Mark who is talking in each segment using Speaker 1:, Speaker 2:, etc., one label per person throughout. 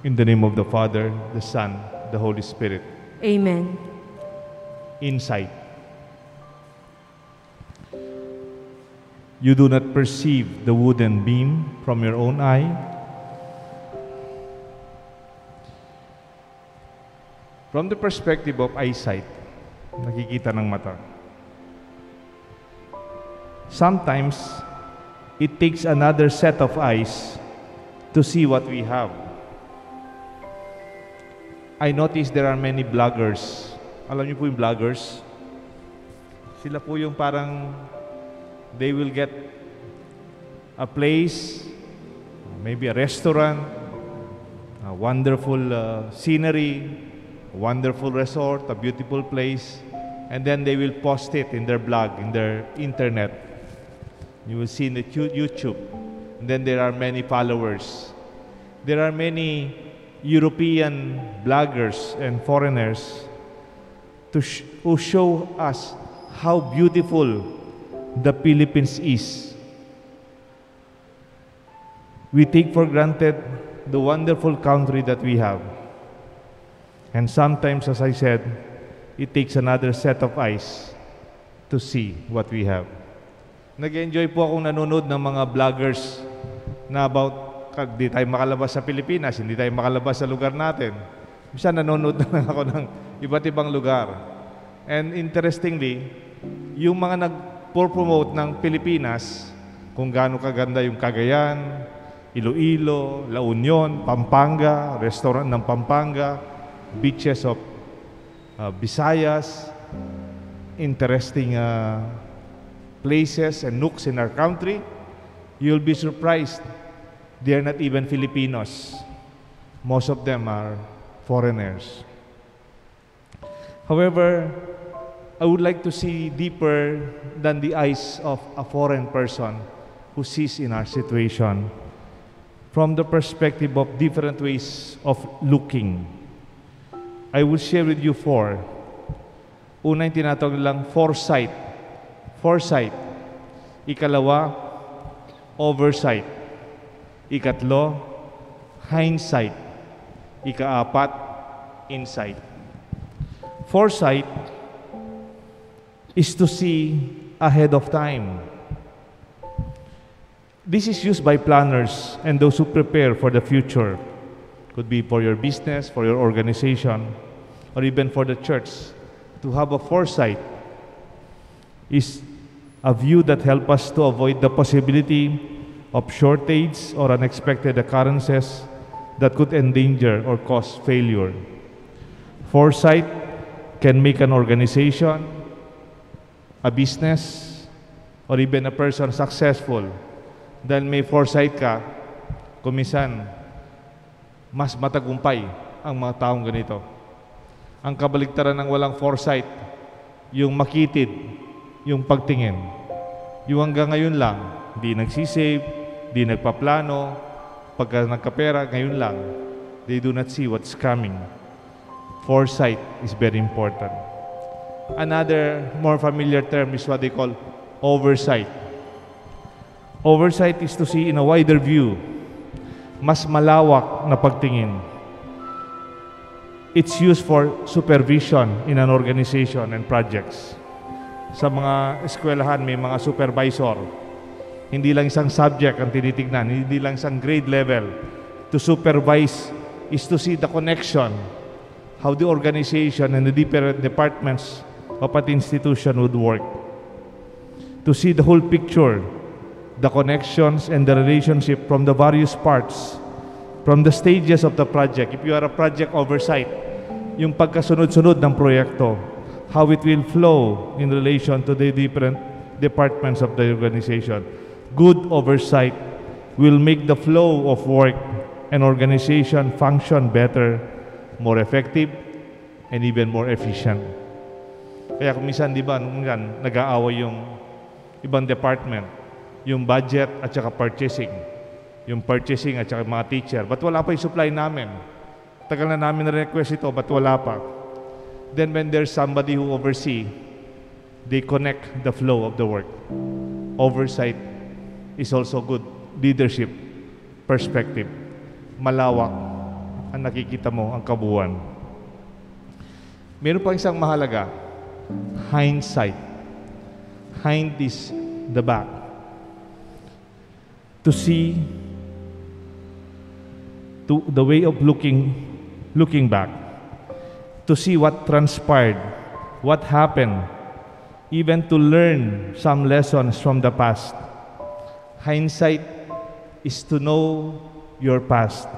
Speaker 1: In the name of the Father, the Son, the Holy Spirit.
Speaker 2: Amen.
Speaker 1: Insight. You do not perceive the wooden beam from your own eye. From the perspective of eyesight, nakikita ng mata. Sometimes, it takes another set of eyes to see what we have. I notice there are many vloggers. Alam niyo po yung vloggers? Sila po yung parang they will get a place, maybe a restaurant, a wonderful scenery, a wonderful resort, a beautiful place, and then they will post it in their blog, in their internet. You will see in the YouTube. And then there are many followers. There are many European bloggers and foreigners who show us how beautiful the Philippines is. We take for granted the wonderful country that we have. And sometimes, as I said, it takes another set of eyes to see what we have. Nag-enjoy po akong nanonood ng mga vloggers na about di tayo makalabas sa Pilipinas, hindi tayo makalabas sa lugar natin. Minsan nanonood na lang ako ng iba't ibang lugar. And interestingly, yung mga nag-promote ng Pilipinas, kung gaano kaganda yung Cagayan, Iloilo, La Union, Pampanga, restaurant ng Pampanga, beaches of Visayas, interesting places and nooks in our country, you'll be surprised. They're not even Filipinos. Most of them are foreigners. However, I would like to see deeper than the eyes of a foreign person who sees in our situation, from the perspective of different ways of looking. I will share with you four. Una yung tinatawag lang foresight. Foresight. Ikalawa, oversight. Ikatlo, hindsight. Ikaapat, insight. Foresight is to see ahead of time. This is used by planners and those who prepare for the future. Could be for your business, for your organization, or even for the church. To have a foresight is a view that helps us to avoid the possibility of shortage or unexpected occurrences that could endanger or cause failure. Foresight can make an organization, a business, or even a person successful. Dahil may foresight ka, kuminsan, mas matagumpay ang mga taong ganito. Ang kabaligtaran ng walang foresight, yung makitid, yung pagtingin. Yung hanggang ngayon lang, di nagsisave, di nagpaplano, pagka nagkapera, ngayon lang, they do not see what's coming. Foresight is very important. Another more familiar term is what they call oversight. Oversight is to see in a wider view, mas malawak na pagtingin. It's used for supervision in an organization and projects. Sa mga eskwelahan, may mga supervisor. Hindi lang isang subject ang tinitignan, hindi lang isang grade level. To supervise is to see the connection, how the organization and the different departments of an institution would work. To see the whole picture, the connections and the relationship from the various parts, from the stages of the project. If you are a project oversight, yung pagkasunod-sunod ng proyekto, how it will flow in relation to the different departments of the organization. Good oversight will make the flow of work and organization function better, more effective, and even more efficient. Kaya kung minsan, di ba, nag-aaway yung ibang department, yung budget at saka purchasing. Yung purchasing at saka mga teacher. Ba't wala pa yung supply namin? Tagal na namin na-request ito, ba't wala pa? Then when there's somebody who oversee, they connect the flow of the work. Oversight is also good leadership perspective. Malawak ang nakikita mo, ang kabuuan. Meron pa isang mahalaga, hindsight. Hind is the back. To see the way of looking back. To see what transpired, what happened, even to learn some lessons from the past. Hindsight is to know your past.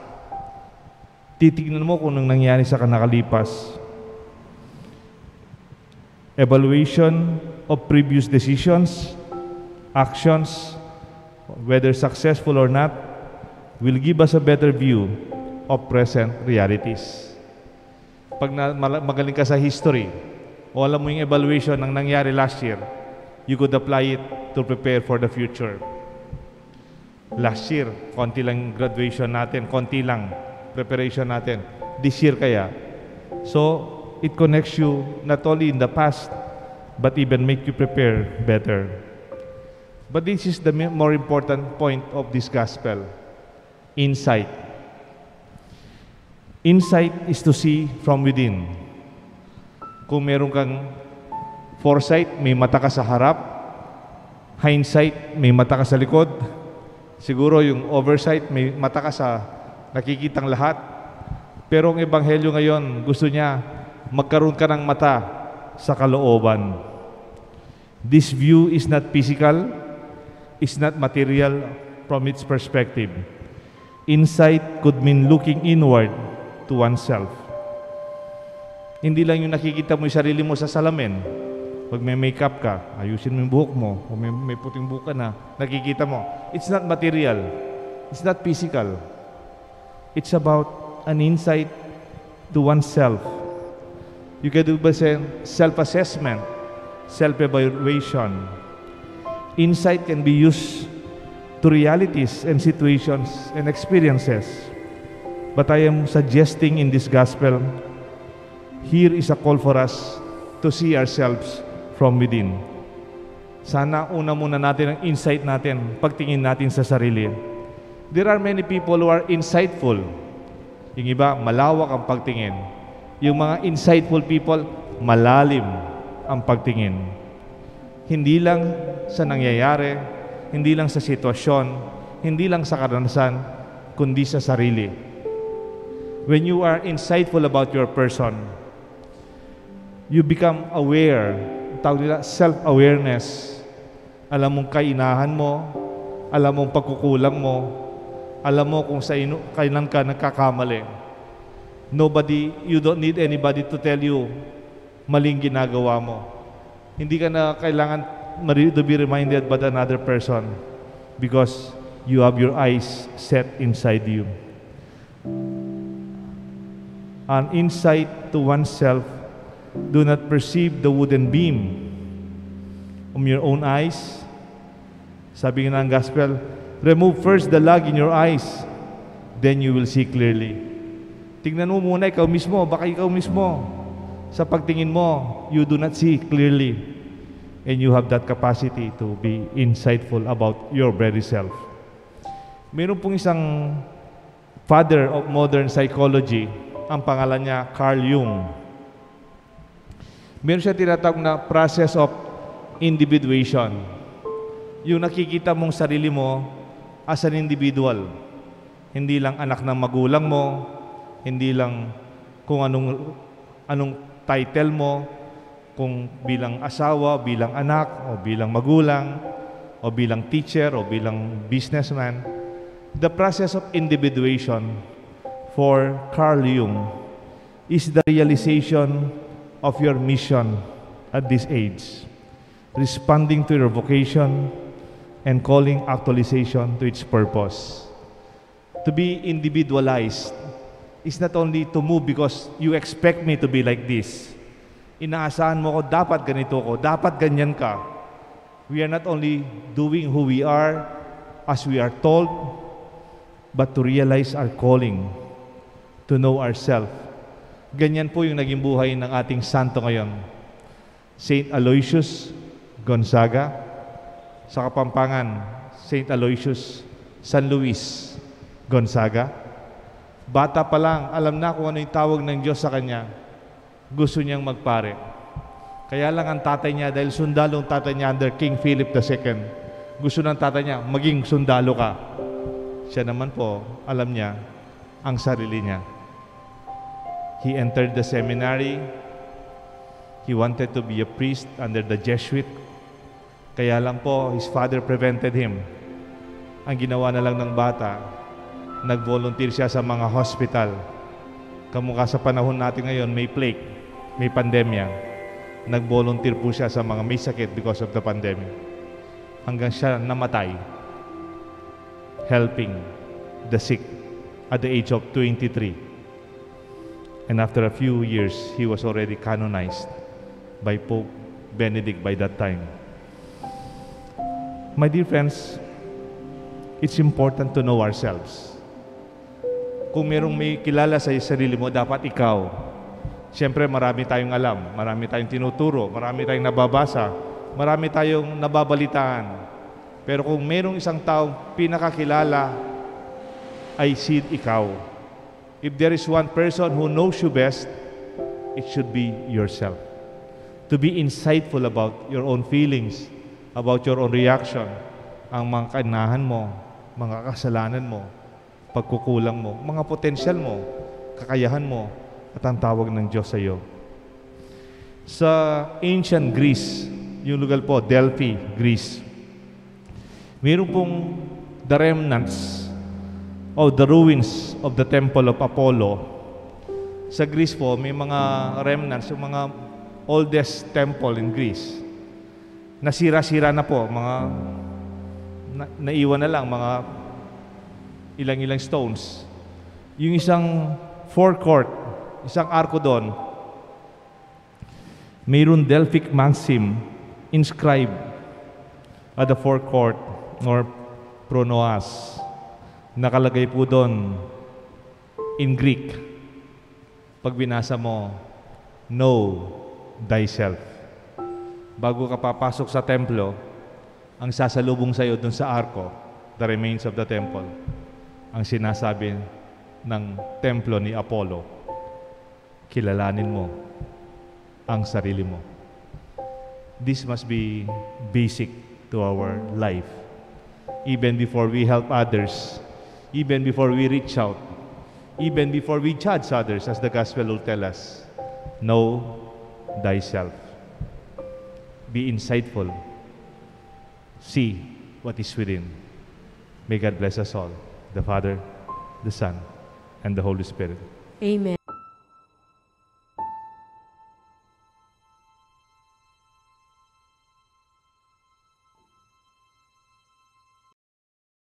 Speaker 1: Titignan mo kung anong nangyari sa nakalipas. Evaluation of previous decisions, actions, whether successful or not, will give us a better view of present realities. Pag magaling ka sa history, o alam mo yung evaluation ng nangyari last year, you could apply it to prepare for the future. Last year, konti lang graduation natin, konti lang preparation natin. This year kaya. So, it connects you not only in the past, but even make you prepare better. But this is the more important point of this gospel. Insight. Insight is to see from within. Kung meron kang foresight, may mata ka sa harap. Hindsight, may mata ka sa likod. Siguro yung oversight, may mata ka sa nakikitang lahat. Pero ang ebanghelyo ngayon, gusto niya magkaroon ka ng mata sa kalooban. This view is not physical, is not material from its perspective. Insight could mean looking inward to oneself. Hindi lang yung nakikita mo yung sarili mo sa salamin. Pag may makeup ka, ayusin mo yung buhok mo, o may puting buhok ka na, nakikita mo. It's not material. It's not physical. It's about an insight to oneself. You can do self-assessment, self-evaluation. Insight can be used to realities and situations and experiences. But I am suggesting in this gospel, here is a call for us to see ourselves from within. Sana una muna natin ang insight natin, pagtingin natin sa sarili. There are many people who are insightful. Yung iba, malawak ang pagtingin. Yung mga insightful people, malalim ang pagtingin. Hindi lang sa nangyayari, hindi lang sa sitwasyon, hindi lang sa karanasan, kundi sa sarili. When you are insightful about your person, you become aware, tawag nila self-awareness. Alam mong kainahan mo, alam mong pagkukulang mo, alam mo kung kailan ka nagkakamali. You don't need anybody to tell you maling ginagawa mo. Hindi ka na kailangan to be reminded by another person because you have your eyes set inside you. An insight to oneself. Do not perceive the wooden beam from your own eyes. Sabi nga ng gospel, remove first the log in your eyes, then you will see clearly. Tingnan mo muna ikaw mismo, baka ikaw mismo, sa pagtingin mo, you do not see clearly. And you have that capacity to be insightful about your very self. Meron pong isang father of modern psychology, ang pangalan niya Carl Jung. Meron siya tinatawag na process of individuation. Yung nakikita mong sarili mo as an individual. Hindi lang anak ng magulang mo, hindi lang kung anong title mo, kung bilang asawa, bilang anak, o bilang magulang, o bilang teacher, o bilang businessman. The process of individuation for Carl Jung is the realization of your mission at this age, responding to your vocation and calling actualization to its purpose. To be individualized is not only to move because you expect me to be like this. Inaasahan mo ko, dapat ganito ko, dapat ganyan ka. We are not only doing who we are as we are told, but to realize our calling, to know ourselves. Ganyan po yung naging buhay ng ating santo ngayon. Saint Aloysius Gonzaga, sa Kapampangan, Saint Aloysius San Luis Gonzaga. Bata pa lang, alam na kung ano yung tawag ng Diyos sa kanya. Gusto niyang magpare. Kaya lang ang tatay niya, dahil sundalong tatay niya under King Philip II, gusto ng tatay niya, maging sundalo ka. Siya naman po, alam niya ang sarili niya. He entered the seminary. He wanted to be a priest under the Jesuit. Kaya lang po, his father prevented him. Ang ginawa na lang ng bata, nag-volunteer siya sa mga hospital. Kamukha sa panahon natin ngayon, may plague, may pandemya. Nag-volunteer po siya sa mga may sakit because of the pandemic. Hanggang siya namatay, helping the sick at the age of 23. And after a few years, he was already canonized by Pope Benedict by that time. My dear friends, it's important to know ourselves. Kung merong may kilala sa sarili mo, dapat ikaw. Siyempre, marami tayong alam, marami tayong tinuturo, marami tayong nababasa, marami tayong nababalitaan. Pero kung merong isang taong pinakakilala, ay ikaw. If there is one person who knows you best, it should be yourself. To be insightful about your own feelings, about your own reaction, ang mga kainahan mo, mga kasalanan mo, pagkukulang mo, mga potensyal mo, kakayahan mo, at ang tawag ng Diyos sa iyo. Sa ancient Greece, yung lugar po, Delphi, Greece, mayroon pong the remnants of the ruins of the temple of Apollo. Sa Greece po, may mga remnants, yung mga oldest temple in Greece. Nasira-sira na po, mga naiwan na lang, mga ilang-ilang stones. Yung isang forecourt, isang arko doon, mayroon Delphic maxim inscribed at the forecourt or pronoas. Nakalagay po doon in Greek. Pag binasa mo, know thyself. Bago ka papasok sa templo, ang sasalubong sa iyo doon sa arko, the remains of the temple, ang sinasabi ng templo ni Apollo, kilalanin mo ang sarili mo. This must be basic to our life. Even before we help others, even before we reach out, even before we judge others, as the gospel will tell us, know thyself. Be insightful. See what is within. May God bless us all, the Father, the Son, and the Holy Spirit.
Speaker 2: Amen.